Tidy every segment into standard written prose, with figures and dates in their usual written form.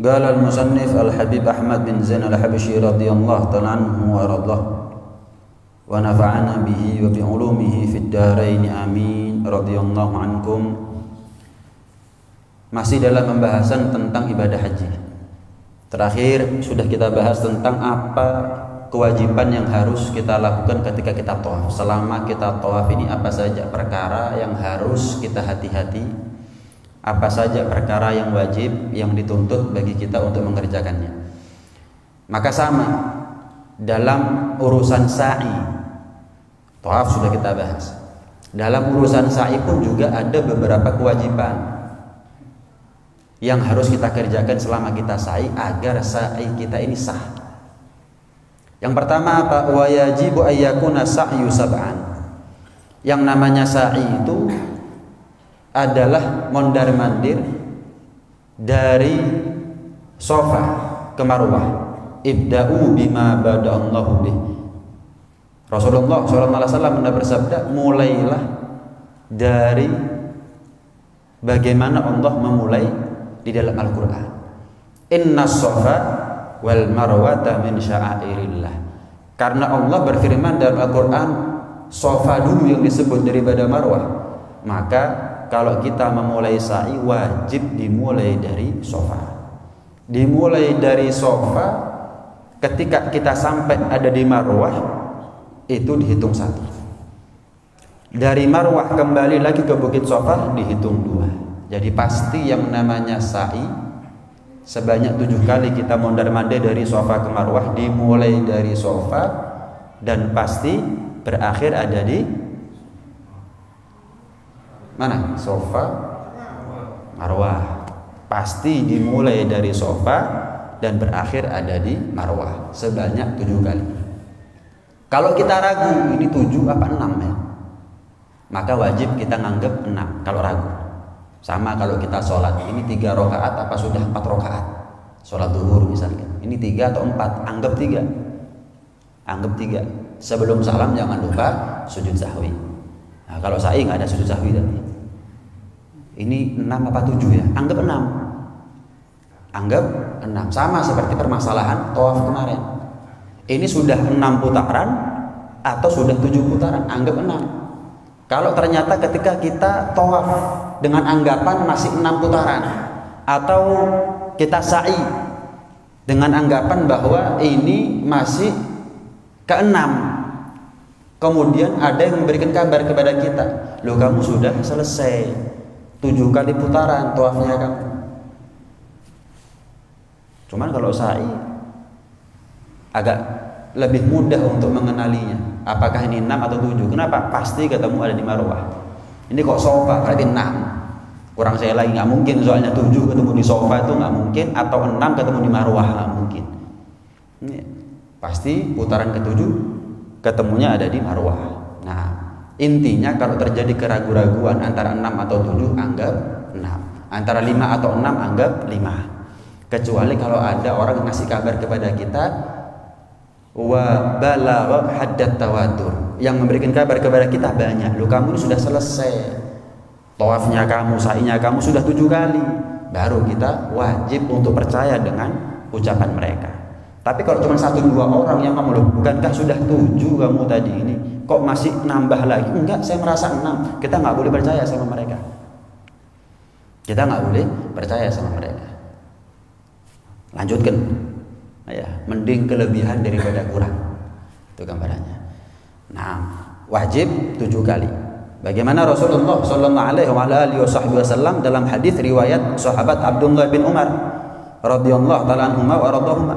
قال المصنف الحبيب أحمد بن زين الحبشي رضي الله تعالى عنه وأرضاه ونفعنا به وبعلومه في الدارين آمين رضي الله عنكم. Masih dalam pembahasan tentang ibadah haji. Terakhir sudah kita bahas tentang apa kewajiban yang harus kita lakukan ketika kita tawaf. Selama kita tawaf ini apa saja perkara yang harus kita hati-hati, apa saja perkara yang wajib yang dituntut bagi kita untuk mengerjakannya. Maka sama dalam urusan sa'i, tawaf sudah kita bahas. Dalam urusan sa'i pun juga ada beberapa kewajiban yang harus kita kerjakan selama kita sa'i agar sa'i kita ini sah. Yang pertama apa? Wa yajibu ayyakuna sa'yu sab'an. Yang namanya sa'i itu adalah mondar-mandir dari Safa ke Marwah. Ibda'u bima bada'allahu bih. Rasulullah SAW bersabda, mulailah dari bagaimana Allah memulai di dalam Al-Quran. Inna Safa wal Marwata min sya'airillah. Karena Allah berfirman dalam Al-Quran, Safa dulu yang disebut daripada Marwah. Maka kalau kita memulai sa'i wajib dimulai dari Safa. Dimulai dari Safa, ketika kita sampai ada di Marwah itu dihitung satu. Dari Marwah kembali lagi ke Bukit Safa dihitung dua. Jadi pasti yang namanya sa'i sebanyak 7 kali kita mondar-mandir dari Safa ke Marwah, dimulai dari Safa dan pasti berakhir ada di mana? Safa, Marwah. Pasti dimulai dari Safa dan berakhir ada di Marwah sebanyak 7 kali. Kalau kita ragu ini 7 apa 6 ya, maka wajib kita nganggap 6 kalau ragu. Sama kalau kita sholat, ini 3 rakaat apa sudah 4 rakaat? Sholat zuhur misalnya, ini 3 atau 4? Anggap 3. Anggap 3. Sebelum salam jangan lupa sujud sahwi. Nah, kalau sa'i nggak ada sujud sahwi tadi. Ini 6 apa 7 ya? Anggap 6. Anggap 6. Sama seperti permasalahan tawaf kemarin. Ini sudah 6 putaran atau sudah 7 putaran? Anggap 6. Kalau ternyata ketika kita tawaf dengan anggapan masih 6 putaran, atau kita sa'i dengan anggapan bahwa ini masih ke-6, kemudian ada yang memberikan kabar kepada kita, loh kamu sudah selesai 7 kali putaran tawafnya kamu. Cuman kalau sa'i agak lebih mudah untuk mengenalinya, apakah ini 6 atau 7. Kenapa? Pasti ketemu ada di Marwah. Ini kok Safa berarti 6. Kurang saya lagi, nggak mungkin, soalnya 7 ketemu di Safa itu nggak mungkin, atau 6 ketemu di Marwah nggak mungkin. Ini pasti putaran ke-7 ketemunya ada di Marwah. Nah, intinya kalau terjadi keraguan-raguan antara 6 atau 7 anggap 6, antara 5 atau 6 anggap 5. Kecuali kalau ada orang yang ngasih kabar kepada kita wa balagha haddat tawatur, yang memberikan kabar kepada kita banyak, loh kamu sudah selesai tawafnya kamu, sa'inya kamu sudah 7 kali, baru kita wajib untuk percaya dengan ucapan mereka. Tapi kalau cuma 1-2 orang yang kamu, loh bukankah sudah 7 kamu tadi ini, kok masih nambah lagi? Enggak, saya merasa 6. Kita nggak boleh percaya sama mereka. Kita nggak boleh percaya sama mereka. Lanjutkan. Ya, mending kelebihan daripada kurang. Itu gambarannya. Nah, wajib 7 kali. Bagaimana Rasulullah sallallahu alaihi wasallam dalam hadis riwayat sahabat Abdullah bin Umar radhiyallahu taala anhuma wa radhahuma.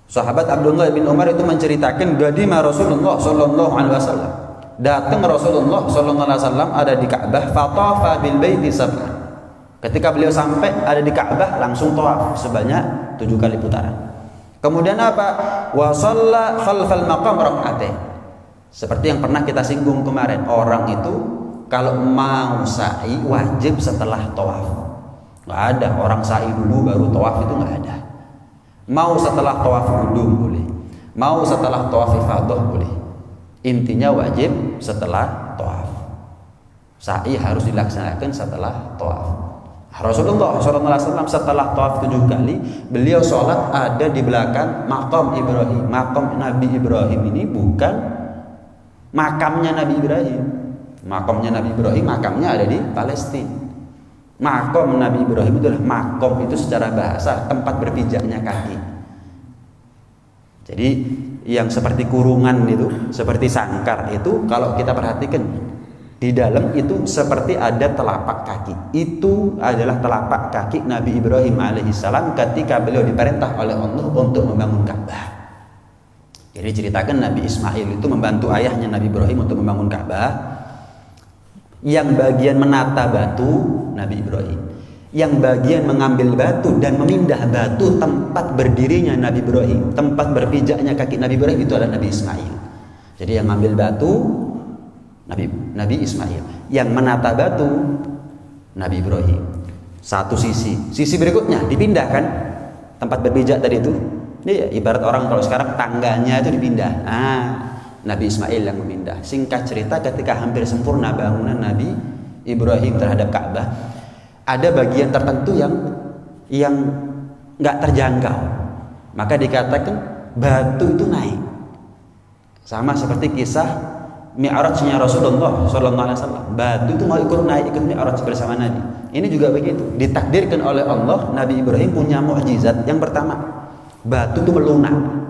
Sahabat Abdullah bin Umar itu menceritakan, gadima Rasulullah sallallahu alaihi wasallam. Datang Rasulullah sallallahu alaihi wasallam ada di Ka'bah, fatafa bil baiti sab'a. Ketika beliau sampai ada di Ka'bah langsung tawaf sebanyak 7 kali putaran. Kemudian apa? Wa shalla khalfal maqam rak'atain. Seperti yang pernah kita singgung kemarin, orang itu kalau mau sa'i wajib setelah tawaf. Nggak ada orang sa'i dulu baru tawaf, itu nggak ada. Mau setelah tawaf qudum boleh, mau setelah tawaf ifadah boleh. Intinya wajib setelah tawaf. Sa'i harus dilaksanakan setelah tawaf. Rasulullah SAW setelah tawaf 7 kali, beliau sholat ada di belakang makam Ibrahim. Makam Nabi Ibrahim ini bukan makamnya Nabi Ibrahim. Makamnya Nabi Ibrahim, makamnya ada di Palestina. Makam Nabi Ibrahim itu adalah makom, itu secara bahasa tempat berpijaknya kaki. Jadi yang seperti kurungan itu, seperti sangkar itu, kalau kita perhatikan di dalam itu seperti ada telapak kaki. Itu adalah telapak kaki Nabi Ibrahim alaihissalam ketika beliau diperintah oleh Allah untuk membangun Ka'bah. Jadi ceritakan Nabi Ismail itu membantu ayahnya Nabi Ibrahim untuk membangun Ka'bah. Yang bagian menata batu Nabi Ibrahim, yang bagian mengambil batu dan memindah batu tempat berdirinya Nabi Ibrahim, tempat berpijaknya kaki Nabi Ibrahim, itu adalah Nabi Ismail. Jadi yang mengambil batu Nabi Ismail, yang menata batu Nabi Ibrahim. Satu sisi berikutnya dipindahkan tempat berpijak tadi itu. Ini ibarat orang kalau sekarang tangganya itu dipindah. Nabi Ismail yang memindah. Singkat cerita, ketika hampir sempurna bangunan Nabi Ibrahim terhadap Ka'bah, ada bagian tertentu yang nggak terjangkau. Maka dikatakan batu itu naik. Sama seperti kisah Mi'rajnya Rasulullah SAW. Batu itu mau ikut Mi'raj bersama Nabi. Ini juga begitu. Ditakdirkan oleh Allah, Nabi Ibrahim punya mukjizat. Yang pertama, batu itu melunak.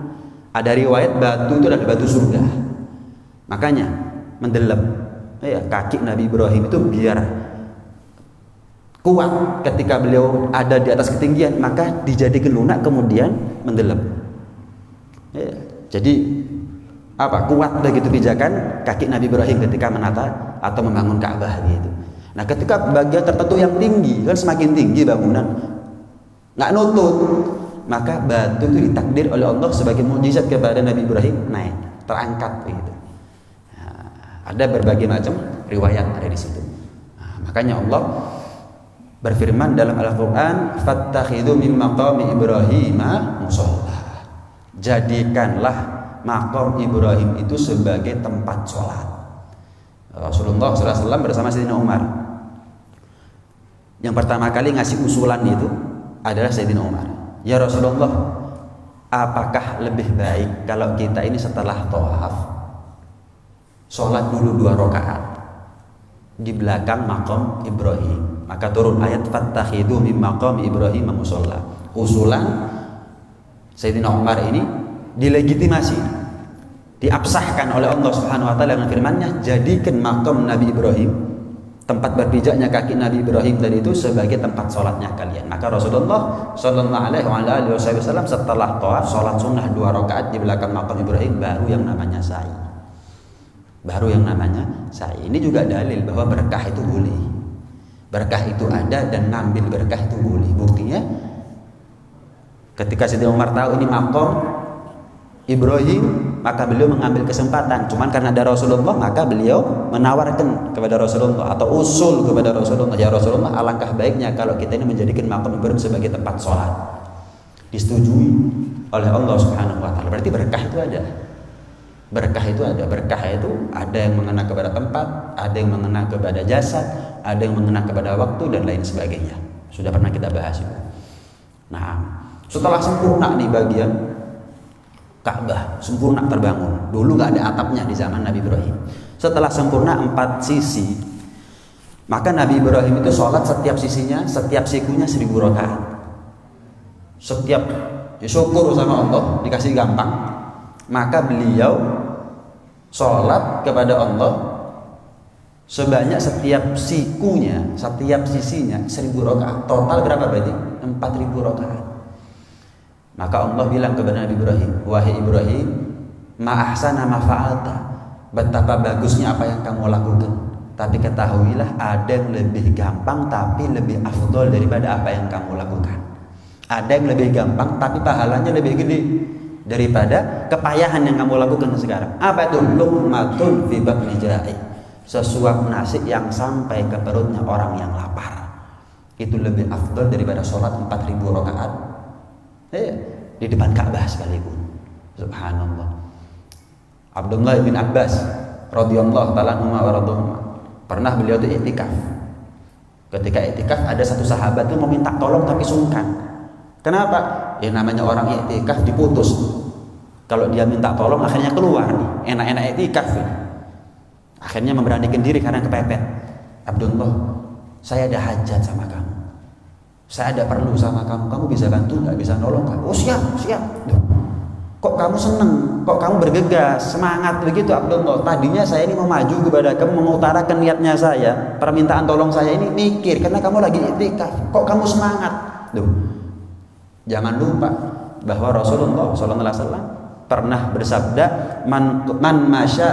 Ada riwayat batu itu adalah batu surga. Makanya mendelep kaki Nabi Ibrahim itu biar kuat ketika beliau ada di atas ketinggian, maka dijadikan lunak kemudian mendelep. Jadi kuat begitu pijakan kaki Nabi Ibrahim ketika menata atau membangun Ka'bah gitu. Nah, ketika bagian tertentu yang tinggi, kan semakin tinggi bangunan nggak nutut, maka batu itu ditakdir oleh Allah sebagai mukjizat kepada Nabi Ibrahim, naik, terangkat begitu. Ada berbagai macam riwayat ada di situ. Makanya Allah berfirman dalam Al-Quran, "Fattakhidhu min maqami Ibrahim musalla." Jadikanlah makam Ibrahim itu sebagai tempat sholat. Rasulullah SAW bersama Sayyidina Umar. Yang pertama kali ngasih usulan itu adalah Sayyidina Umar. Ya Rasulullah, apakah lebih baik kalau kita ini setelah tawaf sholat dulu 2 rakaat di belakang makam Ibrahim? Maka turun ayat fattakhidhu min maqami Ibrahim musalla. Usulan Sayyidina Umar ini dilegitimasi, diabsahkan oleh Allah Subhanahu wa taala dengan firman-Nya, jadikan makam Nabi Ibrahim, tempat berpijaknya kaki Nabi Ibrahim tadi itu sebagai tempat sholatnya kalian. Maka Rasulullah Shallallahu Alaihi Wasallam setelah tawaf sholat sunnah 2 rakaat di belakang makam Ibrahim, baru yang namanya sa'i. Ini juga dalil bahwa berkah itu boleh. Berkah itu ada dan ngambil berkah itu boleh. Buktinya ketika Sayyidina Umar tahu ini makam Ibrahim, maka beliau mengambil kesempatan. Cuman karena ada Rasulullah, maka beliau menawarkan kepada Rasulullah atau usul kepada Rasulullah, ya Rasulullah, alangkah baiknya kalau kita ini menjadikan makam Ibrahim sebagai tempat sholat. Disetujui oleh Allah Subhanahu wa taala. Berarti berkah itu ada. Berkah itu ada yang mengena kepada tempat, ada yang mengena kepada jasad, ada yang mengena kepada waktu dan lain sebagainya. Sudah pernah kita bahas itu. Nah, setelah sempurna nih bagian Ka'bah, sempurna terbangun. Dulu nggak ada atapnya di zaman Nabi Ibrahim. Setelah sempurna 4 sisi, maka Nabi Ibrahim itu sholat setiap sisinya, setiap sikunya 1000 rakaat. Setiap syukur sama Allah dikasih gampang, maka beliau sholat kepada Allah sebanyak setiap sikunya, setiap sisinya 1000 rakaat. Total berapa berarti? 4000 rakaat. Maka Allah bilang kepada Nabi Ibrahim, wahai Ibrahim, ma ahsana ma fa'alta, betapa bagusnya apa yang kamu lakukan. Tapi ketahuilah ada yang lebih gampang tapi lebih afdol daripada apa yang kamu lakukan. Ada yang lebih gampang tapi pahalanya lebih gede daripada kepayahan yang kamu lakukan sekarang. Apa itu? Luqmatun fi batni ja'i, sesuap nasi yang sampai ke perutnya orang yang lapar. Itu lebih afdal daripada sholat 4000 rakaat di depan Ka'bah sekalipun. Subhanallah. Abdullah bin Abbas radhiyallahu ta'ala anhu wa radhiyallahu, pernah beliau itu i'tikaf. Ketika iktikaf ada satu sahabat itu mau minta tolong tapi sungkan. Kenapa? Ya namanya orang iktikaf diputus. Kalau dia minta tolong akhirnya keluar nih, enak-enak iktikaf. Akhirnya memberanikan diri karena kepepet. Abdullah, saya ada hajat sama kamu. Saya ada perlu sama kamu. Kamu bisa bantu nggak? Bisa nolong nggak? Oh siap. Duh, kok kamu seneng? Kok kamu bergegas? Semangat begitu Abdullah. Tadinya saya ini mau maju kepada kamu, mengutarakan niatnya saya. Permintaan tolong saya ini mikir karena kamu lagi iktikaf. Kok kamu semangat? Duh, jangan lupa bahwa Rasulullah SAW pernah bersabda, man masya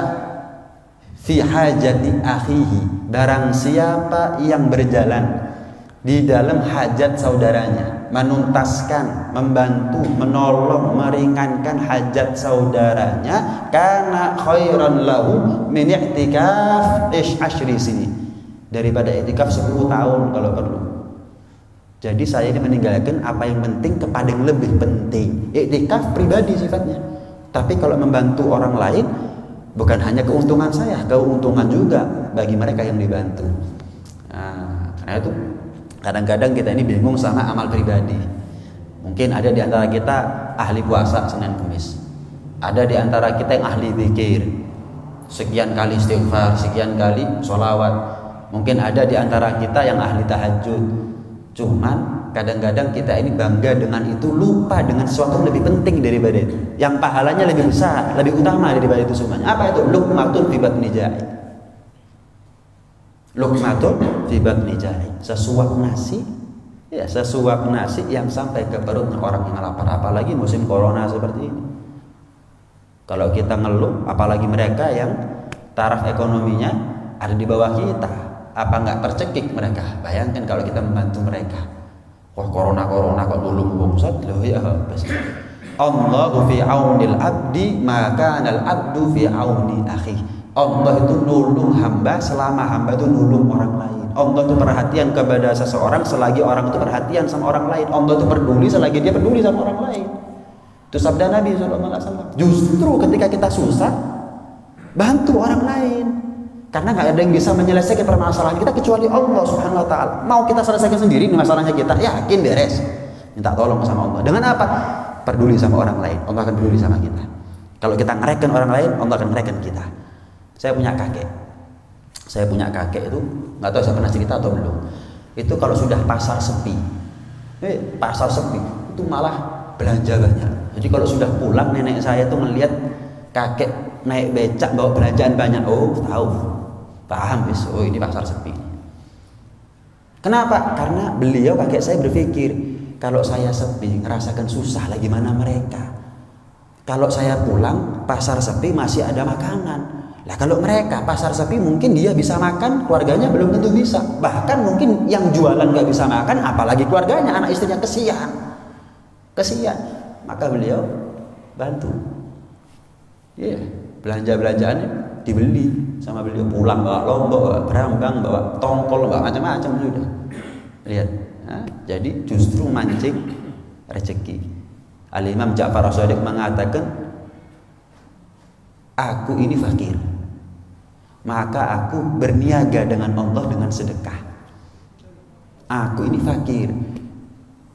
fi hajati akhihi, barang siapa yang berjalan di dalam hajat saudaranya, menuntaskan, membantu, menolong, meringankan hajat saudaranya, kana khairan lahu min i'tikaf ashri sini, daripada i'tikaf 10 tahun kalau perlu. Jadi saya ini meninggalkan apa yang penting kepada yang lebih penting. I'tikaf pribadi sifatnya, tapi kalau membantu orang lain bukan hanya keuntungan saya, keuntungan juga bagi mereka yang dibantu. Nah, karena itu kadang-kadang kita ini bingung sama amal pribadi. Mungkin ada di antara kita ahli puasa Senin Kamis, ada di antara kita yang ahli zikir, sekian kali istighfar, sekian kali sholawat. Mungkin ada di antara kita yang ahli tahajud. Cuman kadang-kadang kita ini bangga dengan itu, lupa dengan sesuatu yang lebih penting daripada itu, yang pahalanya lebih besar, lebih utama daripada itu semuanya. Apa itu? Luqmatun fi batni ja'i. Luqmatun fi batni ja'i, sesuap nasi, ya sesuap nasi yang sampai ke perut orang yang lapar. Apalagi musim corona seperti ini. Kalau kita ngeluh, apalagi mereka yang taraf ekonominya ada di bawah kita, apa nggak tercekik mereka? Bayangkan kalau kita membantu mereka. Wah, corona kok nulung Ustaz. Loh ya, Allahu fi aunil abdi maka al abdu fi auni akhi. Allah itu nulung hamba selama hamba itu nulung orang lain. Allah itu perhatian kepada seseorang selagi orang itu perhatian sama orang lain. Allah itu peduli selagi dia peduli sama orang lain. Itu sabda Nabi SAW. Justru ketika kita susah, bantu orang lain. Karena nggak ada yang bisa menyelesaikan permasalahan kita kecuali Allah Subhanahu Wa Taala. Mau kita selesaikan sendiri nih masalahnya kita, yakin beres. Minta tolong sama Allah. Dengan apa? Peduli sama orang lain. Allah akan peduli sama kita. Kalau kita ngereken orang lain, Allah akan ngereken kita. Saya punya kakek itu, nggak tahu saya pernah cerita atau belum. Itu kalau sudah pasar sepi itu malah belanja banyak. Jadi kalau sudah pulang, nenek saya tuh melihat kakek naik becak bawa belanjaan banyak. Oh, paham bis. Oh, ini pasar sepi. Kenapa? Karena beliau, kakek saya berpikir, kalau saya sepi, ngerasakan susah, lah gimana mereka? Kalau saya pulang, pasar sepi masih ada makanan. Lah kalau mereka pasar sepi, mungkin dia bisa makan, keluarganya belum tentu bisa. Bahkan mungkin yang jualan nggak bisa makan, apalagi keluarganya, anak istrinya, kesian. Maka beliau bantu. Iya, belanja-belanjaannya dibeli sama beliau, pulang bawa lombok, bawa berambang, bawa tongkol, bawa macam-macam sudah. Lihat, jadi justru mancing rezeki. Al-Imam Ja'far As-Shadiq mengatakan, aku ini fakir, maka aku berniaga dengan Allah dengan sedekah. Aku ini fakir,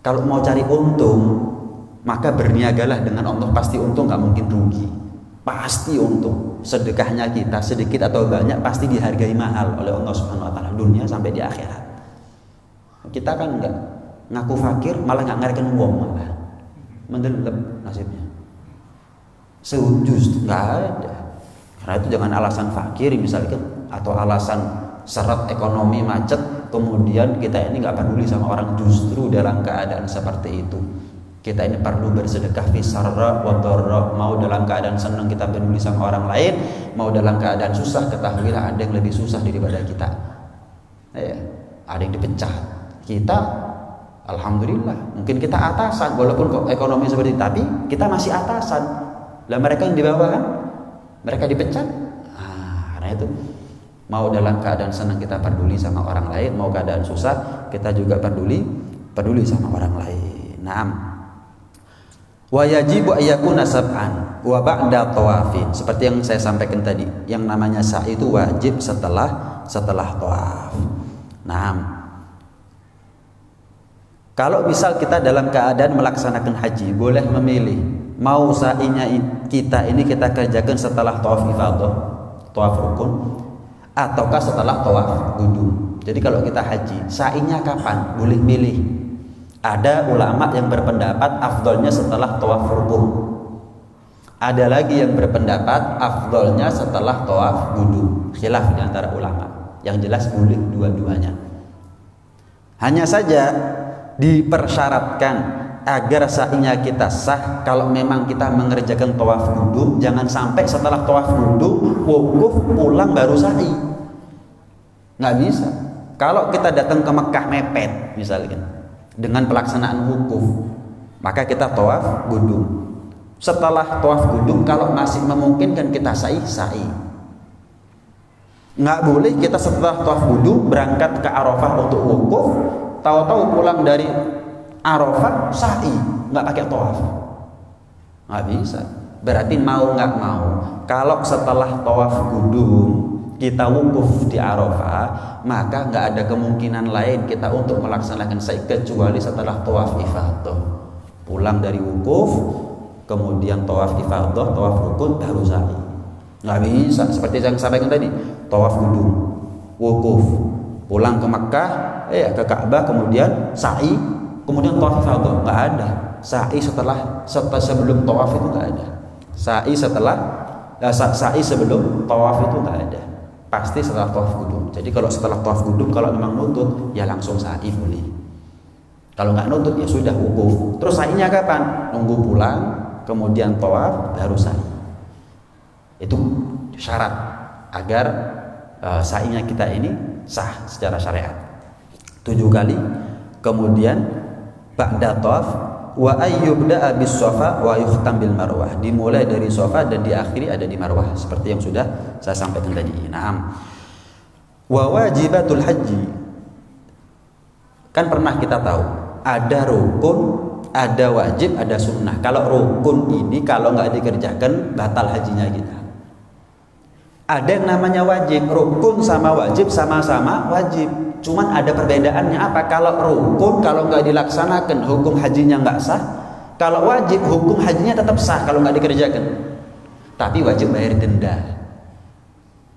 kalau mau cari untung, maka berniagalah dengan Allah, pasti untung, gak mungkin rugi, pasti untung. Sedekahnya kita sedikit atau banyak pasti dihargai mahal oleh Allah Subhanahu Wa Taala, dunia sampai di akhirat. Kita kan enggak, ngaku fakir malah nggak ngarikan uang, malah mendelep nasibnya. Sejus nggak ada. Karena itu jangan alasan fakir misalkan, atau alasan syarat ekonomi macet, kemudian kita ini nggak peduli sama orang. Justru dalam keadaan seperti itu kita ini perlu bersedekah fi sarra wa dharra. Mau dalam keadaan senang kita peduli sama orang lain, mau dalam keadaan susah ketahuilah ada yang lebih susah daripada kita. Ya, ada yang dipecat, kita alhamdulillah mungkin kita atasan, walaupun ekonomi seperti itu, tapi kita masih atasan. Lah mereka yang di bawah kan, mereka dipecat. Karena itu mau dalam keadaan senang kita peduli sama orang lain, mau keadaan susah kita juga peduli sama orang lain. Naam. Wa yajibu ayyakuna sab'an wa ba'da tawafin. Seperti yang saya sampaikan tadi, yang namanya sa'i itu wajib setelah tawaf. Naam. Kalau misal kita dalam keadaan melaksanakan haji, boleh memilih mau sa'inya kita ini kita kerjakan setelah tawaf ifadah, tawaf rukun, ataukah setelah tawaf qudum. Jadi kalau kita haji, sa'inya kapan? Boleh milih. Ada ulama yang berpendapat afdolnya setelah tawaf rukun. Ada lagi yang berpendapat afdolnya setelah tawaf qudum. Khilaf di antara ulama. Yang jelas boleh dua-duanya. Hanya saja dipersyaratkan agar sa'inya kita sah kalau memang kita mengerjakan tawaf qudum, jangan sampai setelah tawaf qudum wukuf pulang baru sa'i. Nggak bisa. Kalau kita datang ke Mekah mepet misalnya dengan pelaksanaan wukuf, maka kita tawaf qudum. Setelah tawaf qudum kalau masih memungkinkan kita sa'i. Nggak boleh kita setelah tawaf qudum berangkat ke Arafah untuk wukuf, tahu-tahu pulang dari Arafah sa'i, nggak pakai tawaf. Nggak bisa. Berarti mau nggak mau, kalau setelah tawaf qudum kita wukuf di Arafah, maka nggak ada kemungkinan lain kita untuk melaksanakan sa'i kecuali setelah tawaf ifadah. Pulang dari wukuf, kemudian tawaf ifadah, tawaf rukun, baru sa'i. Nggak bisa. Seperti yang saya sampaikan tadi, tawaf qudum, wukuf, pulang ke Makkah, ke Ka'bah, kemudian sa'i, kemudian tawaf ifadah. Nggak ada. Sa'i sebelum tawaf itu nggak ada. Sa'i sebelum tawaf itu nggak ada. Pasti setelah tawaf qudum. Jadi kalau setelah tawaf qudum, kalau memang nutut, ya langsung sa'i boleh. Kalau nggak nutut, ya sudah wukuf. Terus sa'inya kapan? Nunggu pulang, kemudian tawaf, baru sa'i. Itu syarat agar sa'inya kita ini sah secara syariat. 7 kali. Kemudian ba'da tawaf wa ayyubda'a bis Safa wa yukhtam bil Marwah. Dimulai dari Safa dan diakhiri ada di Marwah, seperti yang sudah saya sampaikan tadi. Naam. Wa wajibatul haji. Kan pernah kita tahu, ada rukun, ada wajib, ada sunnah. Kalau rukun ini kalau nggak dikerjakan batal hajinya kita. Ada yang namanya wajib. Rukun sama wajib sama-sama wajib. Cuman ada perbedaannya apa? Kalau rukun kalau nggak dilaksanakan hukum hajinya nggak sah. Kalau wajib hukum hajinya tetap sah kalau nggak dikerjakan. Tapi wajib bayar denda.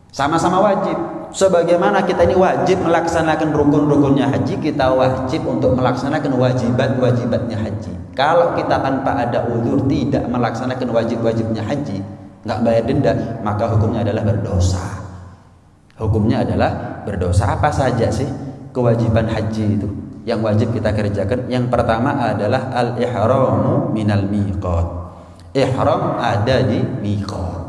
Sama-sama wajib. Sebagaimana kita ini wajib melaksanakan rukun-rukunnya haji, kita wajib untuk melaksanakan wajibat-wajibatnya haji. Kalau kita tanpa ada uzur tidak melaksanakan wajib-wajibnya haji, nggak bayar denda, maka hukumnya adalah berdosa. Hukumnya adalah berdosa. Apa saja sih kewajiban haji itu yang wajib kita kerjakan? Yang pertama adalah al-ihramu minal miqat. Ihram ada di miqat.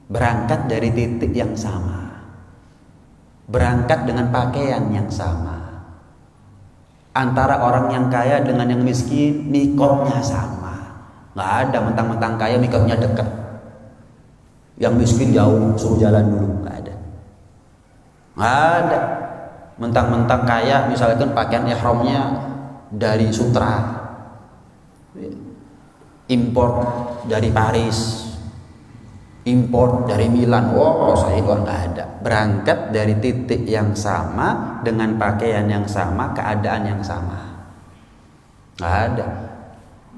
Berangkat dari titik yang sama, berangkat dengan pakaian yang sama. Antara orang yang kaya dengan yang miskin, miqatnya sama. Nggak ada mentang-mentang kaya miqatnya dekat, yang miskin jauh suruh jalan dulu. Nggak ada. Mentang-mentang kaya misalkan pakaian ihramnya dari Sutra, impor dari Paris, impor dari Milan. Saya itu nggak ada. Berangkat dari titik yang sama dengan pakaian yang sama, keadaan yang sama. Nggak ada.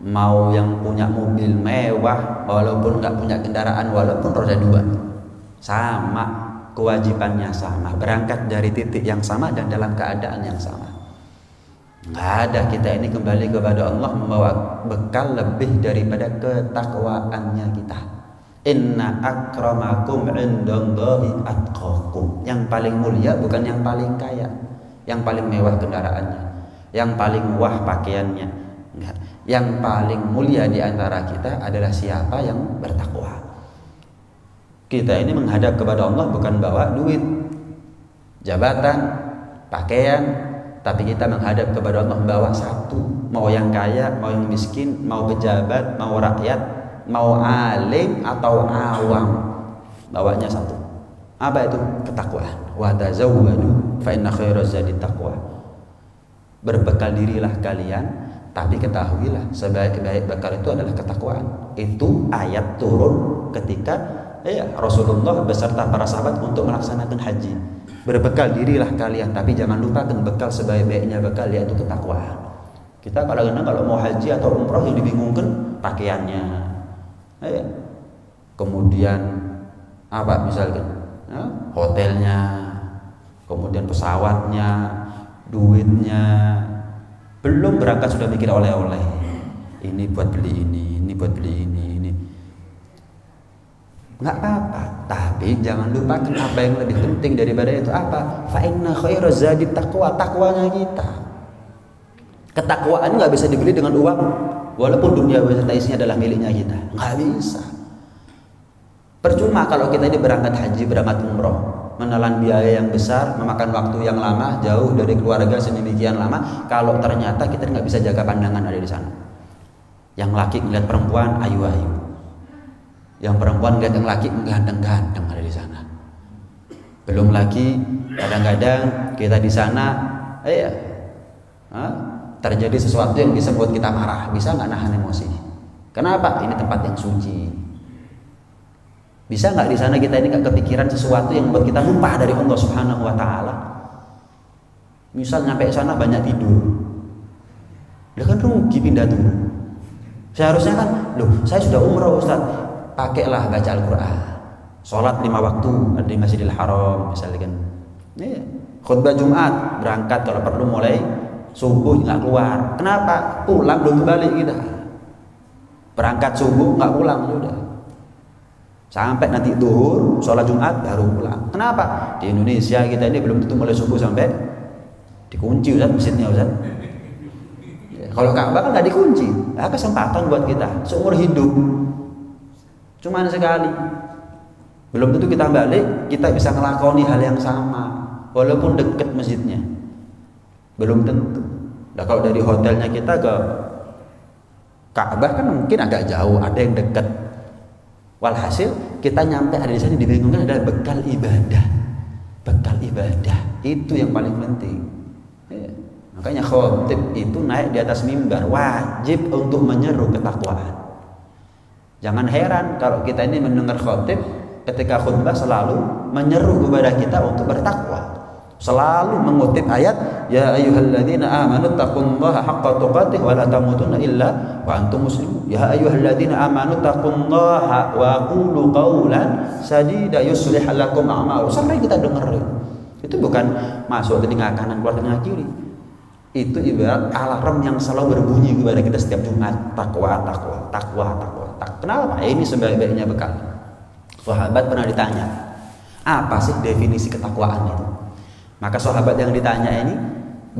Mau yang punya mobil mewah, walaupun nggak punya kendaraan, walaupun roda 2, sama, kewajibannya sama. Berangkat dari titik yang sama dan dalam keadaan yang sama. Nggak ada. Kita ini kembali kepada Allah membawa bekal lebih daripada ketakwaannya kita. Inna akramakum indallahi atqakum. Yang paling mulia bukan yang paling kaya, yang paling mewah kendaraannya, yang paling wah pakaiannya. Enggak. Yang paling mulia di antara kita adalah siapa yang bertakwa. Kita ini menghadap kepada Allah bukan bawa duit, jabatan, pakaian, tapi kita menghadap kepada Allah membawa satu. Mau yang kaya, mau yang miskin, mau pejabat, mau rakyat, mau alim atau awam, bawanya satu. Apa itu? Ketakwaan. Wa tazawwadu fa inna khairaz zadi taqwa. Berbekal dirilah kalian, tapi ketahuilah sebaik-baik bekal itu adalah ketakwaan. Itu ayat turun ketika Rasulullah beserta para sahabat untuk melaksanakan haji. Berbekal dirilah kalian, tapi jangan lupakan bekal sebaik-baiknya bekal, yaitu ketakwaan. Kita kadang-kadang kalau mau haji atau umroh yang dibingungkan pakaiannya, kemudian apa misalkan hotelnya, kemudian pesawatnya, duitnya, belum berangkat sudah mikir oleh-oleh, ini buat beli ini buat beli ini. Nggak apa-apa, tapi jangan lupakan apa yang lebih penting daripada itu apa? Fa inna khairaz zadi taqwa, takwanya kita. Ketakwaan nggak bisa dibeli dengan uang, walaupun dunia beserta isinya adalah miliknya kita, nggak bisa. Percuma kalau kita ini berangkat haji, berangkat umroh, menelan biaya yang besar, memakan waktu yang lama, jauh dari keluarga sedemikian lama, kalau ternyata kita nggak bisa jaga pandangan ada di sana. Yang laki ngeliat perempuan ayu-ayu, yang perempuan ngeliat yang laki ganteng-ganteng ada di sana. Belum lagi kadang-kadang kita di sana terjadi sesuatu yang bisa buat kita marah, bisa nggak nahan emosi? Kenapa? Ini tempat yang suci. Bisa nggak di sana kita ini nggak kepikiran sesuatu yang buat kita lupa dari Allah Subhanahu Wa Taala? Misal nyampe sana banyak tidur, dia kan rugi pindah dulu. Seharusnya kan, saya sudah umroh Ustaz, pakailah baca Al-Quran, sholat 5 waktu di Masjidil Haram misalnya kan. Khutbah Jumat berangkat kalau perlu mulai subuh nggak keluar. Kenapa? Pulang belum balik kita. Berangkat subuh nggak pulang sudah. Sampai nanti duhur sholat Jumat baru pulang. Kenapa? Di Indonesia kita ini belum tentu mulai subuh sampai dikunci Ustaz masjidnya Ustaz. Kalau Ka'bah kan nggak dikunci. Kesempatan buat kita seumur hidup. Cuman sekali. Belum tentu kita balik kita bisa ngelakoni hal yang sama walaupun dekat masjidnya. Belum tentu. Nah, kalau dari hotelnya kita ke Ka'bah kan mungkin agak jauh, ada yang dekat. Walhasil kita nyampe ada di sana dibingungkan adalah bekal ibadah. Bekal ibadah itu yang paling penting. Makanya khotib itu naik di atas mimbar wajib untuk menyeru ketakwaan. Jangan heran kalau kita ini mendengar khotib ketika khutbah selalu menyeru kepada kita untuk bertakwa. Selalu mengutip ayat ya ayyuhalladzina amanu taqullaha haqqa tuqatih wa la tamutunna illa wa antum muslimun. Ya ayyuhalladzina amanu taqullaha wa qulu qawlan sadida yuslih lakum a'malakum. Sampai kita dengerin. Itu bukan masuk telinga kanan keluar telinga kiri. Itu ibarat alarm yang selalu berbunyi kepada kita setiap Jumat. Takwa. Kenapa? Ini sebaik-baiknya bekal. Sahabat pernah ditanya, apa sih definisi ketakwaan itu? Maka sahabat yang ditanya ini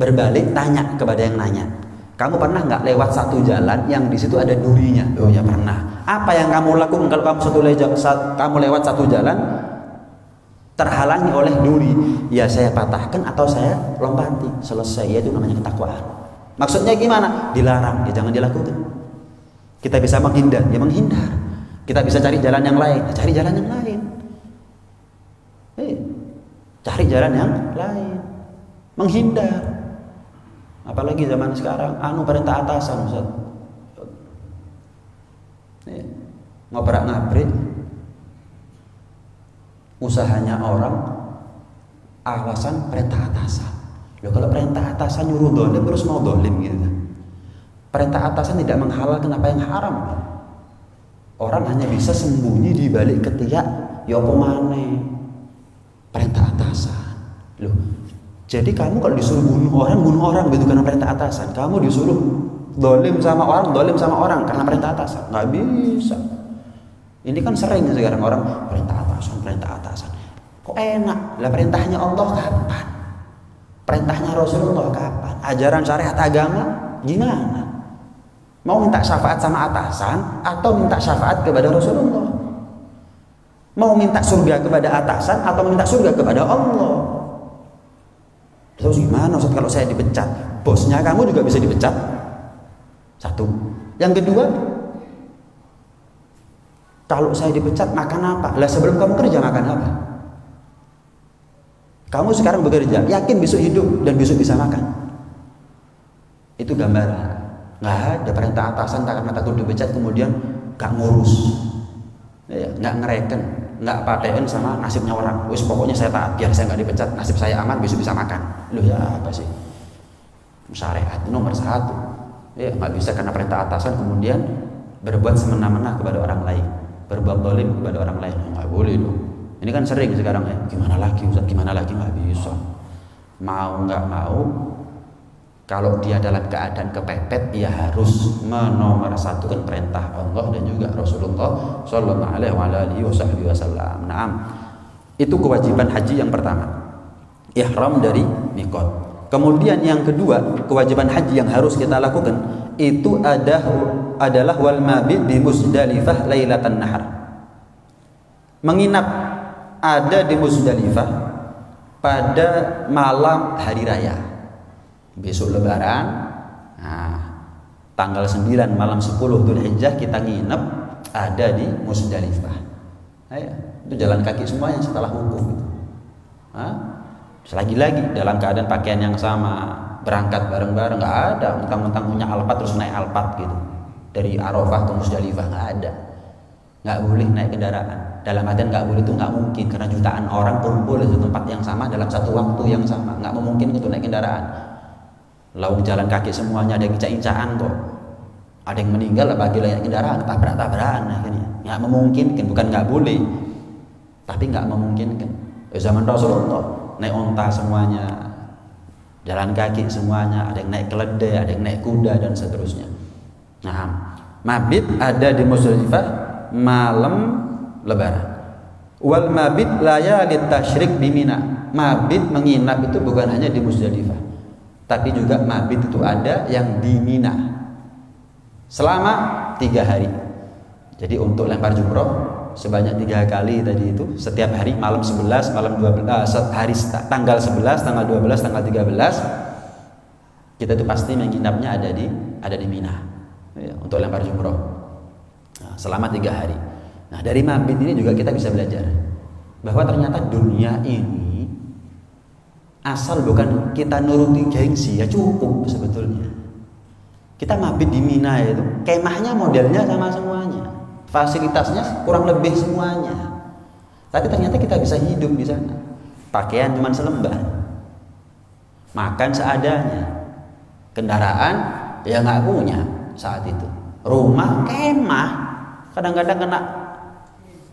berbalik tanya kepada yang nanya, kamu pernah nggak lewat satu jalan yang di situ ada durinya? Oh ya pernah. Apa yang kamu lakukan kalau kamu lewat satu jalan terhalangi oleh duri? Ya saya patahkan atau saya lompati. Selesai. Itu namanya ketakwaan. Maksudnya gimana? Dilarang, ya jangan dilakukan. Kita bisa menghindar, ya menghindar. Kita bisa cari jalan yang lain, ya cari jalan yang lain. Cari jalan yang lain. Menghindar. Apalagi zaman sekarang, perintah atasan Ustaz. Ngobrak-ngabrik usahanya orang alasan perintah atasan. Loh, kalau perintah atasan nyuruh dolim terus mau dolim gitu. Perintah atasan tidak menghalalkan apa yang haram. Orang hanya bisa sembunyi di balik ketiak ya apa maneh. Perintah atasan. Loh, jadi kamu kalau disuruh bunuh orang gitu karena perintah atasan. Kamu disuruh dolim sama orang karena perintah atasan. Nggak bisa. Ini kan sering sekarang orang perintah atasan. Kok enak? Lah perintahnya Allah kapan? Perintahnya Rasulullah kapan? Ajaran syariat agama gimana? Mau minta syafaat sama atasan atau minta syafaat kepada Rasulullah? Mau minta surga kepada atasan atau minta surga kepada Allah? Terus gimana Ustaz kalau saya dipecat? Bosnya kamu juga bisa dipecat. Satu. Yang kedua, kalau saya dipecat makan apa? Lah sebelum kamu kerja makan apa? Kamu sekarang bekerja, yakin besok hidup dan besok bisa makan? Itu gambaran. Nggak ada perintah atasan karena takut dipecat kemudian gak ngurus, nggak ngereken. nggak patein sama nasibnya orang. Wis pokoknya saya taat biar saya nggak dipecat, nasib saya aman, besok bisa makan. Loh ya apa sih? Syariat nomor satu. Ya nggak bisa karena perintah atasan kemudian berbuat semena-mena kepada orang lain, berbuat zalim kepada orang lain. Nggak boleh dong. Ini kan sering sekarang ya. Gimana lagi Ustaz? Gimana lagi? Nggak bisa. Mau nggak mau, kalau dia dalam keadaan kepepet, dia harus menomorsatukan perintah Allah dan juga Rasulullah Sallallahu Alaihi Wasallam. Naam, itu kewajiban haji yang pertama, ihram dari mikot. Kemudian yang kedua, kewajiban haji yang harus kita lakukan itu adalah wal mabit di Muzdalifah lailatan nahar. Menginap ada di Muzdalifah pada malam hari raya. Besok lebaran, nah, tanggal 9 malam 10 Dzulhijjah kita nginep ada di Muzdalifah. Itu jalan kaki semuanya setelah wukuf gitu. Lagi-lagi dalam keadaan pakaian yang sama, berangkat bareng-bareng, nggak ada mentang-mentang punya Alphard terus naik Alphard gitu dari Arafah ke Muzdalifah, nggak ada. Nggak boleh naik kendaraan. Dalam artian nggak boleh itu nggak mungkin karena jutaan orang kumpul di tempat yang sama dalam satu waktu yang sama, nggak memungkinkan untuk naik kendaraan. Lalu jalan kaki semuanya, ada yang incak-incakan kok, ada yang meninggal apalagi naik kendaraan, tabrak-tabrakan akhirnya. Nggak memungkinkan, bukan nggak boleh, tapi nggak memungkinkan. Zaman Rasulullah naik onta semuanya, jalan kaki semuanya, ada yang naik keledai, ada yang naik kuda dan seterusnya. Nah, mabit ada di Muzdalifah malam lebaran. Wal mabit layalit tasyrik di Mina. Mabit menginap itu bukan hanya di Muzdalifah, tapi juga mabit itu ada yang di Mina selama 3 hari. Jadi untuk lempar jumroh sebanyak 3 kali tadi itu, setiap hari malam 11, malam 12, hari tanggal 11, tanggal 12, tanggal 13 kita itu pasti menginapnya ada di Mina ya, untuk lempar jumroh selama 3 hari. Nah, dari mabit ini juga kita bisa belajar bahwa ternyata dunia ini asal bukan kita nuruti gengsi ya cukup sebetulnya. Kita mabit di Mina itu, kemahnya modelnya sama semuanya, fasilitasnya kurang lebih semuanya, tapi ternyata kita bisa hidup di sana. Pakaian cuma selembar, makan seadanya, kendaraan ya nggak punya saat itu, rumah kemah kadang-kadang kena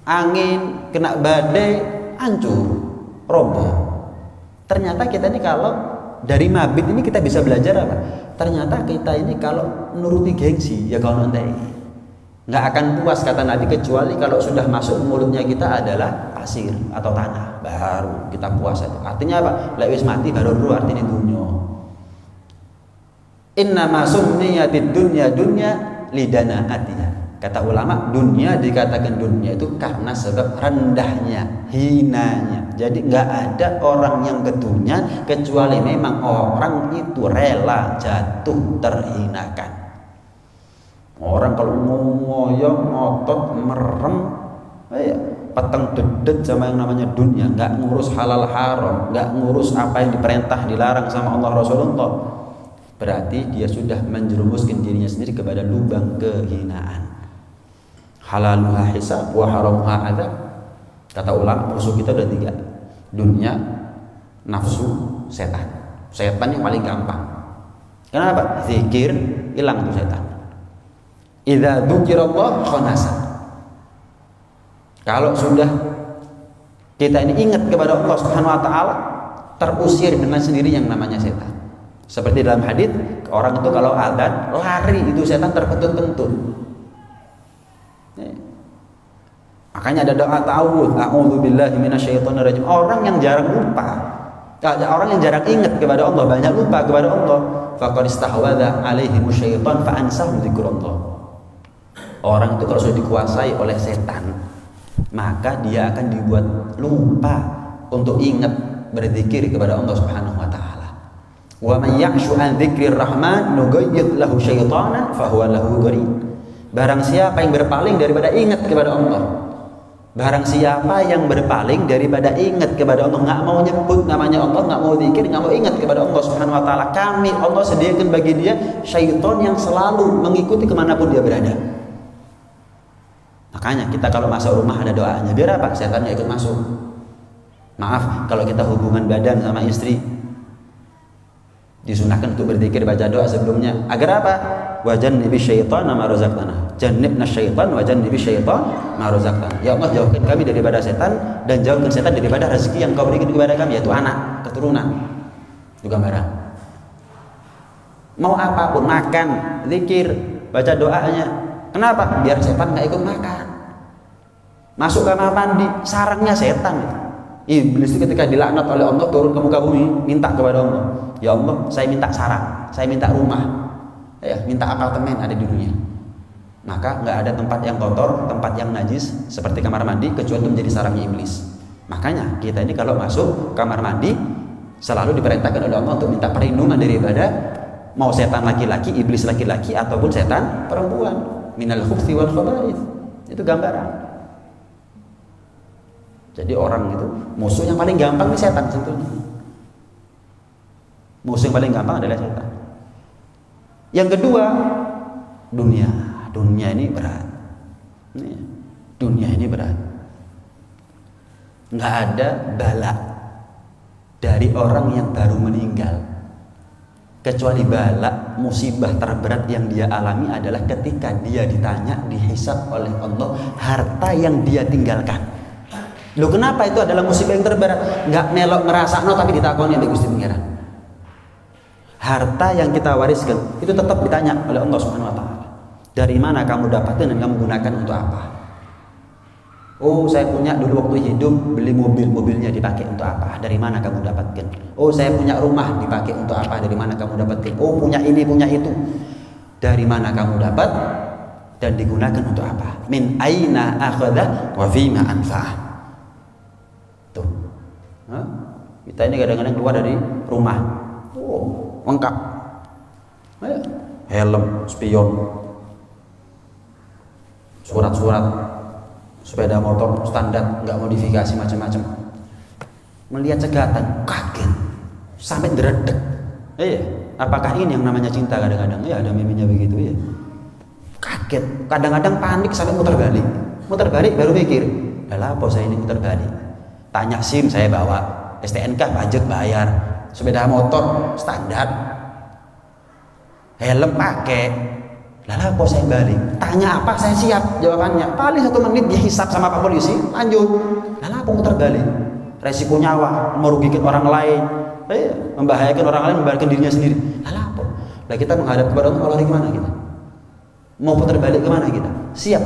angin, kena badai, hancur, roboh. Ternyata kita ini kalau dari mabit ini kita bisa belajar apa? Ternyata kita ini kalau nuruti gengsi ya kalau nanti nggak akan puas kata Nabi kecuali kalau sudah masuk mulutnya kita adalah pasir atau tanah baru kita puas itu. Artinya apa? Lewis mati baru ru artinya dunya. Inna masummiyatid dunya lidana atiha. Kata ulama, dunia dikatakan dunia itu karena sebab rendahnya, hinanya. Jadi nggak ada orang yang kedunya kecuali memang orang itu rela jatuh terhinakan. Orang kalau ngoyong, ngotot, merem, peteng dedet sama yang namanya dunia, nggak ngurus halal haram, nggak ngurus apa yang diperintah dilarang sama Allah Rasulullah, berarti dia sudah menjerumuskan dirinya sendiri kepada lubang kehinaan. Halaluha hisab wa haramuha adzab. Kata ulama musuh kita ada 3. Dunia, nafsu, setan. Setan yang paling gampang. Kenapa? Zikir hilang tuh setan. Idza dzukirallah khanasa. Kalau sudah kita ini ingat kepada Allah Subhanahu wa taala, terusir dengan sendiri yang namanya setan. Seperti dalam hadis, orang itu kalau adzan lari itu setan terkentut-kentut. Makanya ada doa ta'awudz, a'udzubillahi minasyaitonirrajim. Orang yang jarang lupa, orang yang jarang ingat kepada Allah, banyak lupa kepada Allah, faqad istahwadha alaihimu syaitan fa ansahum dzikrullah. Orang itu kalau sudah dikuasai oleh setan, maka dia akan dibuat lupa untuk ingat berzikir kepada Allah Subhanahu wa taala. Wa may yakhshu an dzikrir rahman nugayyid lahu syaitanan fa huwa lahu qarin. Barang siapa yang berpaling daripada ingat kepada Allah, barang siapa yang berpaling daripada ingat kepada Allah, nggak mau nyebut namanya Allah, nggak mau zikir, nggak mau ingat kepada Allah Subhanahu wa taala, kami Allah sediakan bagi dia syaitan yang selalu mengikuti kemanapun dia berada. Makanya kita kalau masuk rumah ada doanya, biar apa? Setan nggak ikut masuk. Maaf, kalau kita hubungan badan sama istri, disunahkan untuk berzikir, baca doa sebelumnya. Agar apa? Wajannibi syaitan ma razaqtana. Jannibna syaitan wajannibi syaitan ma razaqtana. Ya Allah, jauhkan kami daripada setan dan jauhkan setan daripada rezeki yang Kau berikan kepada kami, yaitu anak, keturunan. Itu gambaran. Mau apapun, makan, zikir, baca doanya. Kenapa? Biar setan nggak ikut makan. Masuk kamar mandi, sarangnya setan. Iblis itu ketika dilaknat oleh Allah turun ke muka bumi, minta kepada Allah, ya Allah, saya minta sarang, saya minta rumah, ya, minta apartemen ada di dunia. Maka nggak ada tempat yang kotor, tempat yang najis seperti kamar mandi kecuali itu menjadi sarangnya iblis. Makanya kita ini kalau masuk kamar mandi selalu diperintahkan oleh Allah untuk minta perlindungan daripada mau setan laki-laki, iblis laki-laki ataupun setan perempuan. Minal khubuthi wal khaba'ith. Itu gambaran. Jadi orang itu musuh yang paling gampang ini setan sebetulnya. Musuh yang paling gampang adalah setan. Yang kedua, dunia. Dunia ini berat. Dunia ini berat. Nggak ada bala dari orang yang baru meninggal, kecuali bala musibah terberat yang dia alami adalah ketika dia ditanya, dihisab oleh Allah harta yang dia tinggalkan. Loh, kenapa itu adalah musibah yang terberat? Nggak melok ngerasakno tapi ditakoni oleh Gusti Pangeran. Harta yang kita wariskan itu tetap ditanya oleh Allah Subhanahu wa taala. Dari mana kamu dapatkan dan kamu gunakan untuk apa? Oh, saya punya dulu waktu hidup beli mobil, mobilnya dipakai untuk apa? Dari mana kamu dapatkan? Oh, saya punya rumah dipakai untuk apa? Dari mana kamu dapatkan? Oh, punya ini, punya itu. Dari mana kamu dapat dan digunakan untuk apa? Min aina akhadha wa fima anfa'ah. Tuh, kita ini kadang-kadang keluar dari rumah, lengkap, helm, spion, surat-surat, sepeda motor standar, nggak modifikasi macam-macam. Melihat cegatan, kaget, sampai deredek. Apakah ini yang namanya cinta? Kadang-kadang, ya ada miminya begitu ya. Kaget, kadang-kadang panik sampai muter balik baru mikir, lah apa saya ini muter balik? Tanya SIM saya bawa, STNK pajak bayar, sepeda motor standar, helm pakai, lalu kok saya balik? Tanya apa saya siap jawabannya. Paling 1 menit dia hisap sama Pak Polisi, lanjut. Lalu aku muter balik, resiko nyawa, merugikan orang lain, membahayakan orang lain, membahayakan dirinya sendiri. Lalu apa? Lah kita menghadap kepada Allah, mau lari kemana kita? Mau putar balik kemana kita? Siap.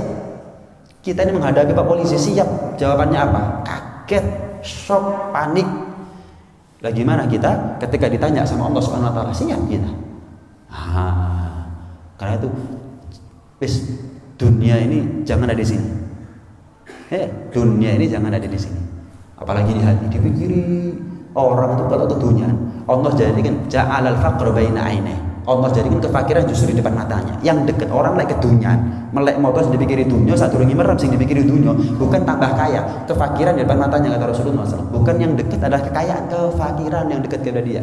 Kita ini menghadapi Pak Polisi, siap. Jawabannya apa? Kaget, shock, panik. Lah gimana kita ketika ditanya sama Allah Subhanahu wa taala? Siap kita. Karena itu dunia ini jangan ada di sini. Dunia ini jangan ada di sini. Apalagi di hati dipikiri. Orang itu kalau keduniaan, Allah jadikan ja'alal faqra baina ainai. Allah jadikan kefakiran justru di depan matanya. Yang dekat orang lek keduniaan, melek motor sing dipikiri dunia, sadurunge merem sing dipikiri dunia, bukan tambah kaya, kefakiran di depan matanya kata Rasulullah SAW. Bukan yang dekat adalah kekayaan, kefakiran yang dekat kepada dia.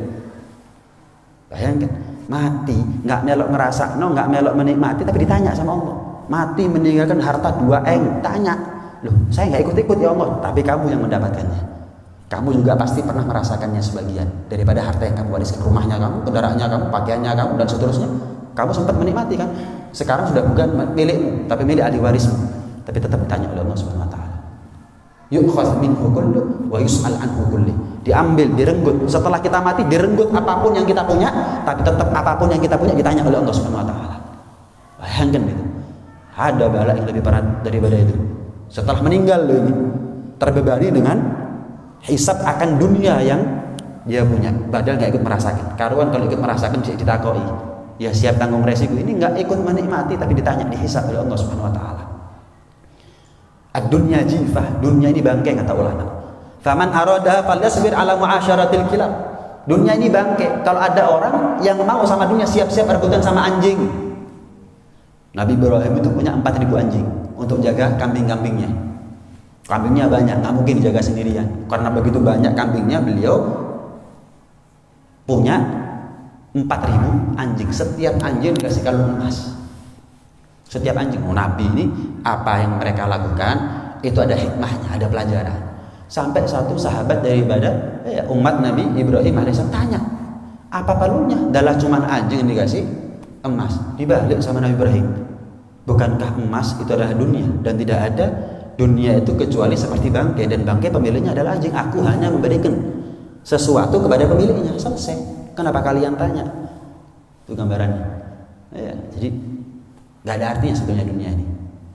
Bayangkan, mati nggak melok ngerasa, nggak melok menikmati, tapi ditanya sama Allah. Mati meninggalkan harta 2 tanya, loh saya nggak ikut-ikut ya Allah, tapi kamu yang mendapatkannya. Kamu juga pasti pernah merasakannya sebagian daripada harta yang kamu wariskan, rumahnya kamu, kendaraannya kamu, pakaiannya kamu, dan seterusnya. Kamu sempat menikmati kan? Sekarang sudah bukan milikmu, tapi milik ahli warismu. Tapi tetap ditanya oleh Allah Subhanahu wa taala. Yu'khadz minhu kullu wa yus'al anhu kulli. Diambil, direnggut. Setelah kita mati direnggut apapun yang kita punya, tapi tetap apapun yang kita punya ditanya oleh Allah Subhanahu wa taala. Bayangkan itu. Ada bala yang lebih berat daripada itu. Setelah meninggal ini terbebani dengan hisab akan dunia yang dia punya, padahal nggak ikut merasakan. Karuan kalau ikut merasakan ditakoi, ya siap tanggung resiko. Ini nggak ikut menikmati, tapi ditanya, dihisab oleh Allah Subhanahu wa taala. Ad-dunya jifah, dunia ini bangkai kata ulama. Faman arada falyasbir ala muasyaratil kilab. Dunia ini bangkai. Kalau ada orang yang mau sama dunia, siap-siap rebutan sama anjing. Nabi Ibrahim itu punya 4.000 anjing untuk jaga kambing-kambingnya. Kambingnya banyak, nggak mungkin dijaga sendirian. Karena begitu banyak kambingnya, beliau punya 4.000 anjing. Setiap anjing dikasih kalung emas. Setiap anjing. Nabi ini apa yang mereka lakukan itu ada hikmahnya, ada pelajaran. Sampai satu sahabat daripada umat Nabi Ibrahim alaihissalam tanya, apa perlunya? Adalah cuman anjing yang dikasih emas. Dibalik sama Nabi Ibrahim, bukankah emas itu adalah dunia dan tidak ada dunia itu kecuali seperti bangkai, dan bangkai pemiliknya adalah anjing. Aku hanya memberikan sesuatu kepada pemiliknya, selesai. Kenapa kalian tanya? Itu gambarannya. Jadi nggak ada artinya sebetulnya dunia ini,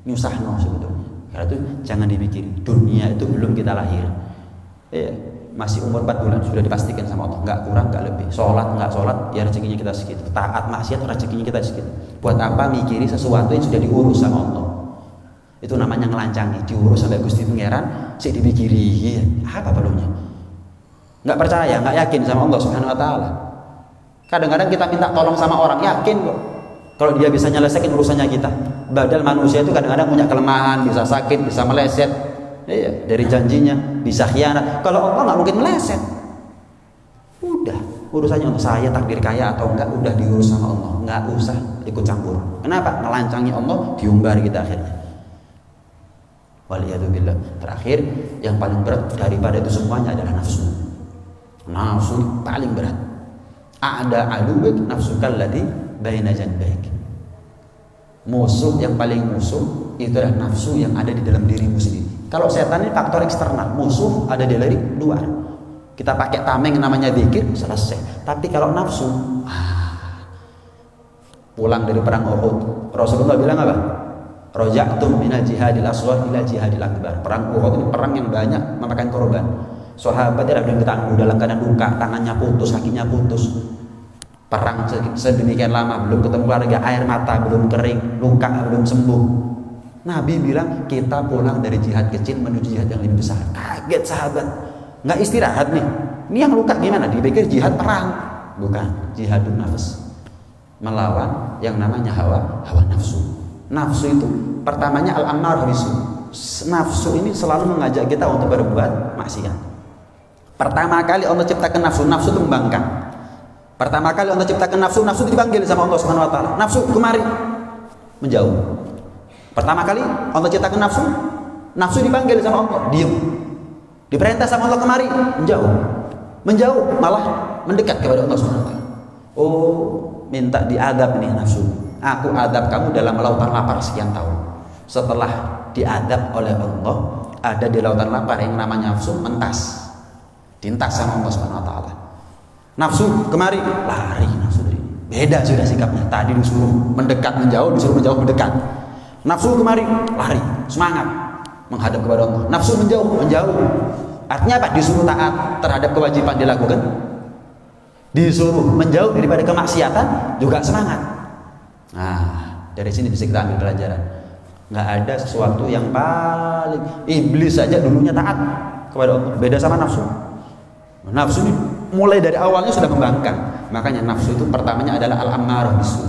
nyusahno sebetulnya. Karena itu jangan dipikir dunia itu belum kita lahir. Masih umur 4 bulan sudah dipastikan sama Allah, nggak kurang nggak lebih. Sholat nggak sholat ya rezekinya kita segitu, taat maksiat rezekinya kita segitu. Buat apa mikiri sesuatu yang sudah diurus sama Allah? Itu namanya ngelancangi, diurus sampai Gusti Pangeran sih dipikiri. Apa perlunya? Nggak percaya, nggak yakin sama Allah Subhanahu Wa Taala. Kadang-kadang kita minta tolong sama orang, yakin kok kalau dia bisa nyelesain urusannya kita. Padahal manusia itu kadang-kadang punya kelemahan, bisa sakit, bisa meleset. Dari janjinya bisa khianat. Kalau Allah nggak mungkin meleset. Udah urusannya untuk saya takdir kaya atau enggak udah diurus sama Allah, nggak usah ikut campur. Kenapa? Melancangi Allah diumbar kita akhirnya. Waliyadzubillah. Terakhir yang paling berat daripada itu semuanya adalah nafsu. Nafsu paling berat. Ada aduwik nafsu kallati baina janbaik. Musuh yang paling musuh itu adalah nafsu yang ada di dalam dirimu sendiri. Kalau setan ini faktor eksternal, musuh ada di dari luar. Kita pakai tameng namanya zikir, selesai. Tapi kalau nafsu, pulang dari perang Uhud, Rasulullah bilang apa? Raja'tum minal jihadil asghar ila jihadil akbar. Perang Uhud ini perang yang banyak memakan korban. Sahabat ada yang ditangguh dalam keadaan luka, tangannya putus, kakinya putus. Perang sedemikian lama belum ketemu keluarga, air mata belum kering, luka belum sembuh. Nabi bilang kita pulang dari jihad kecil menuju jihad yang lebih besar. Kaget sahabat, nggak istirahat nih. Ini yang luka gimana? Dipikir jihad perang, bukan, jihadun nafs, melawan yang namanya hawa nafsu. Nafsu itu pertamanya al-ammar bisu. Nafsu ini selalu mengajak kita untuk berbuat maksiat. Pertama kali Allah ciptakan nafsu itu membangkang. Pertama kali Allah ciptakan nafsu itu dipanggil sama Allah Subhanahu Wa Taala. Nafsu kemari, menjauh. Pertama kali Allah ciptakan nafsu dipanggil sama Allah, diam. Diperintah sama Allah kemari, menjauh, malah mendekat kepada Allah Subhanahu Wa Taala. Oh, minta diadab nih nafsu. Aku adab kamu dalam lautan lapar sekian tahun. Setelah diadab oleh Allah, ada di lautan lapar yang namanya nafsu mentas, dintas sama Allah Subhanahu Wa Taala. Nafsu kemari, lari nafsu dari. Beda sudah sikapnya. Tadi disuruh mendekat menjauh, disuruh menjauh mendekat. Nafsu kemari, lari, semangat menghadap kepada Allah. Nafsu menjauh. Artinya apa? Disuruh taat terhadap kewajiban dilakukan. Disuruh menjauh daripada kemaksiatan, juga semangat. Nah, dari sini bisa kita ambil pelajaran. Nggak ada sesuatu yang paling, iblis saja dulunya taat kepada Allah. Beda sama nafsu. Nafsu ini mulai dari awalnya sudah membangkang. Makanya nafsu itu pertamanya adalah al-ammarah bisu.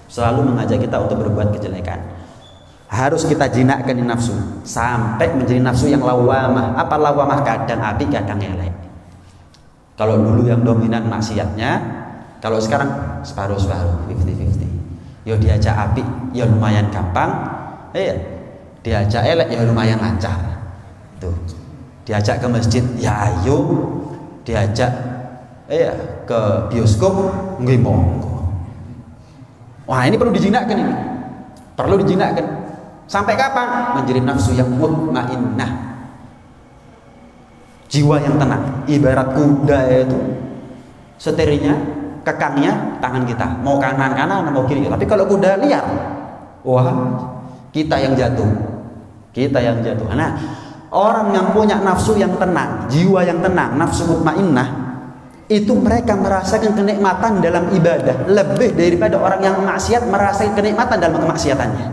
Selalu mengajak kita untuk berbuat kejelekan. Harus kita jinakkan nafsu sampai menjadi nafsu yang lawamah. Apa lawamah? Kadang api, kadang elek. Kalau dulu yang dominan maksiatnya, kalau sekarang separuh-separuh, 50-50. Yo diajak api, ya lumayan gampang. Diajak elek, ya lumayan lancar. Tuh. Diajak ke masjid, ya ayo. Diajak ke bioskop, nggih monggo. Wah, ini perlu dijinakkan ini. Perlu dijinakkan. Sampai kapan? Menjadi nafsu yang mutmainnah. Jiwa yang tenang. Ibarat kuda itu setirnya, kekangnya tangan kita. Mau kanan, mau kiri. Tapi kalau kuda liar, wah, kita yang jatuh. Nah, orang yang punya nafsu yang tenang, jiwa yang tenang, nafsu mutmainnah, itu mereka merasakan kenikmatan dalam ibadah lebih daripada orang yang maksiat merasakan kenikmatan dalam kemaksiatannya.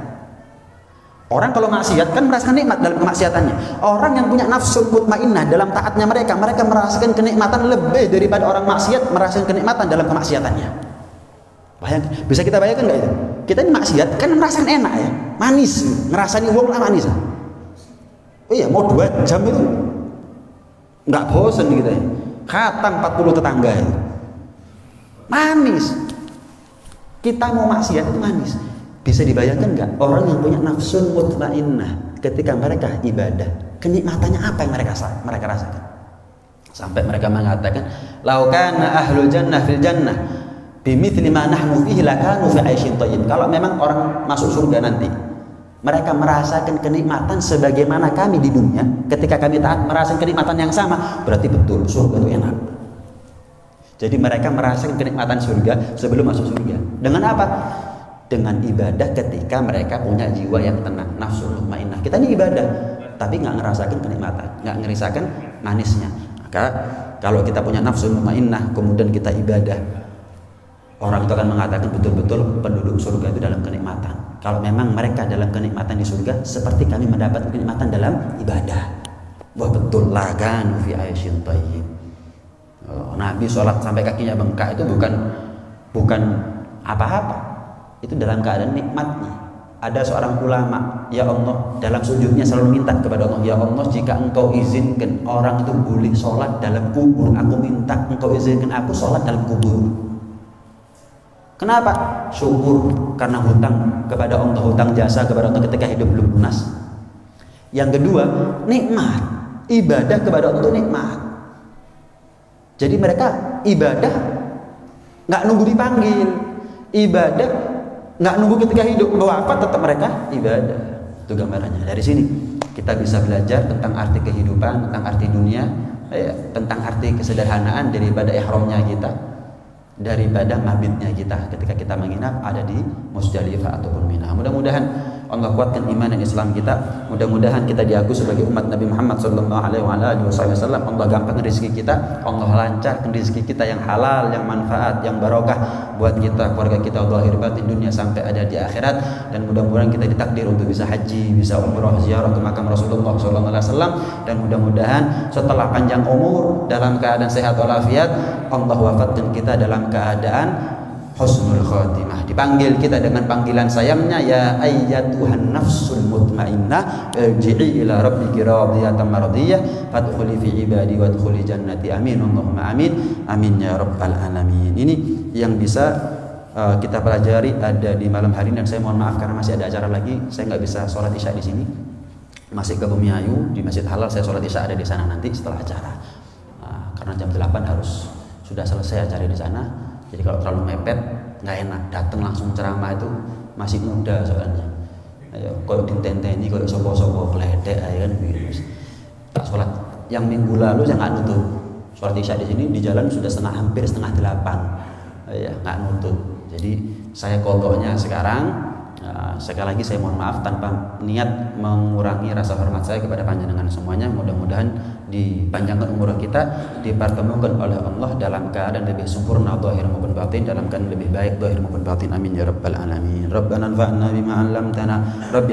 Orang kalau maksiat kan merasakan nikmat dalam kemaksiatannya. Orang yang punya nafsu mutmainnah dalam taatnya mereka merasakan kenikmatan lebih daripada orang maksiat merasakan kenikmatan dalam kemaksiatannya. Bayangkan, bisa kita bayangkan nggak itu? Kita ini maksiat kan merasakan enak ya, manis, ngerasani wong lah manis. Oh iya, mau 2 jam itu nggak bosen gitu ya. Khatam 40 tetangga itu manis. Kita mau maksiat itu manis. Bisa dibayangkan nggak orang yang punya nafsun mutmainnah ketika mereka ibadah, kenikmatannya apa yang mereka rasakan? Sampai mereka mengatakan, "Lau kana ahlul jannah fil jannah bimithli ma nahnu fihi lakanu fi 'aisyin thayyib." Kalau memang orang masuk surga nanti, mereka merasakan kenikmatan sebagaimana kami di dunia, ketika kami taat merasakan kenikmatan yang sama, berarti betul surga itu enak. Jadi mereka merasakan kenikmatan surga sebelum masuk surga. Dengan apa? Dengan ibadah ketika mereka punya jiwa yang tenang, nafsu mutmainnah. Kita ini ibadah, tapi nggak ngerasakan kenikmatan, nggak ngerasakan manisnya. Maka kalau kita punya nafsu mutmainnah, kemudian kita ibadah, orang itu akan mengatakan betul-betul penduduk surga itu dalam kenikmatan. Kalau memang mereka dalam kenikmatan di surga, seperti kami mendapat kenikmatan dalam ibadah. Wah betul lah kan, fi 'aisyin thayyib. Nabi sholat sampai kakinya bengkak itu bukan apa-apa. Itu dalam keadaan nikmatnya. Ada seorang ulama, ya Allah, dalam sujudnya selalu minta kepada Allah, ya Allah, jika engkau izinkan orang itu boleh sholat dalam kubur, aku minta engkau izinkan aku sholat dalam kubur. Kenapa? Syukur karena hutang kepada Allah, hutang jasa kepada Allah ketika hidup belum lunas. Yang kedua, nikmat. Ibadah kepada Allah itu nikmat. Jadi mereka ibadah nggak nunggu dipanggil, ibadah nggak nunggu ketika hidup, wafat tetap mereka ibadah. Itu gambarannya. Dari sini kita bisa belajar tentang arti kehidupan, tentang arti dunia, tentang arti kesederhanaan daripada ihramnya kita, daripada mabitnya kita ketika kita menginap ada di Musdalifah ataupun Mina. Mudah-mudahan Allah kuatkan iman dan Islam kita. Mudah-mudahan kita diakui sebagai umat Nabi Muhammad sallallahu alaihi wasallam. Allah gampang rezeki kita, Allah lancarkan rezeki kita yang halal, yang manfaat, yang barokah buat kita, keluarga kita, zahir batin dunia sampai ada di akhirat. Dan mudah-mudahan kita ditakdir untuk bisa haji, bisa umrah, ziarah ke makam Rasulullah sallallahu alaihi wasallam. Dan mudah-mudahan setelah panjang umur dalam keadaan sehat walafiat, Allah wafatkan kita dalam keadaan husnul khatimah. Dipanggil kita dengan panggilan sayangnya, ya ayyatuhan nafsul mutmainnah irji'i ila rabbiki radiyatan mardiyah fadkhuli fi ibadi wadkhuli jannati. Amin Allahumma amin. Amin ya rabbal alamin. Ini yang bisa kita pelajari ada di malam hari ini. Dan saya mohon maaf karena masih ada acara lagi, saya nggak bisa sholat isya di sini. Masih ke Bumiayu di Masjid Halal, saya sholat isya ada di sana nanti setelah acara. Karena jam 8 harus sudah selesai acara di sana. Jadi kalau terlalu mepet nggak enak, datang langsung ceramah itu masih muda soalnya. Ayo, kalau ditenteni, kalau sopo-sopo keledek, ayo kan begitu. Tak sholat. Yang minggu lalu saya nggak nutup. Sholat isya di sini di jalan sudah hampir setengah 8. Ya, nggak nutup. Jadi saya kodoknya sekarang. Sekali lagi saya mohon maaf tanpa niat mengurangi rasa hormat saya kepada panjenengan semuanya. Mudah-mudahan dipanjangkan umur kita, dipertemukan oleh Allah dalam keadaan lebih sempurna zahir maupun batin, dalam keadaan lebih baik zahir maupun batin. Amin ya rabbal alamin. Rabbana anfa'na bima 'allamtana. Rabbi